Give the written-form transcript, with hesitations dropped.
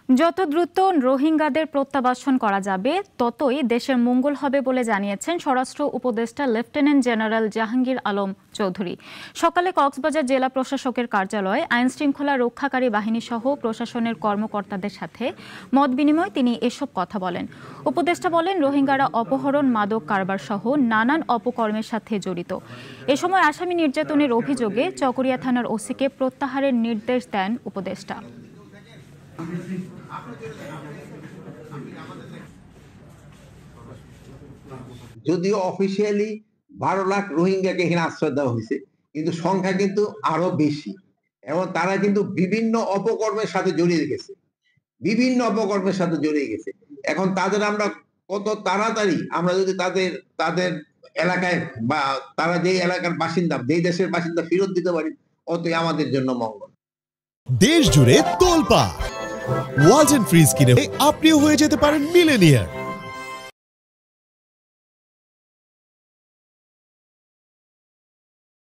যত দ্রুত রোহিঙ্গাদের প্রত্যাবাসন করা যাবে ততই দেশের মঙ্গল হবে বলে জানিয়েছেন স্বরাষ্ট্র উপদেষ্টা লেফটেন্যান্ট জেনারেল জাহাঙ্গীর আলম চৌধুরী। সকালে কক্সবাজার জেলা প্রশাসকের কার্যালয়ে আইন শৃঙ্খলা রক্ষাকারী বাহিনী সহ প্রশাসনের কর্মকর্তাদের সাথে মত বিনিময়ে তিনি এসব কথা বলেন। উপদেষ্টা বলেন, রোহিঙ্গারা অপহরণ, মাদক কারবার সহ নানান অপকর্মের সাথে জড়িত। এ সময় আসামি নির্যাতনের অভিযোগে চকরিয়া থানার ওসিকে প্রত্যাহারের নির্দেশ দেন উপদেষ্টা। যদিও অফিসিয়ালি 12 লাখ রোহিঙ্গাকে এখানে আশ্রয় দেওয়া হয়েছে, কিন্তু সংখ্যা কিন্তু আরো বেশি এবং তারা কিন্তু বিভিন্ন অপকর্মের সাথে জড়িয়ে গেছে, এখন তাদের আমরা কত তাড়াতাড়ি আমরা যদি তাদের এলাকায় বা তারা যে এলাকার বাসিন্দা, যেই দেশের বাসিন্দা ফেরত দিতে পারি, অতই আমাদের জন্য মঙ্গল। দেশ জুড়ে তোলপাড় ওয়ালটন ফ্রিজ কিনে আপনিও হয়ে যেতে পারেন মিলেনিয়ার।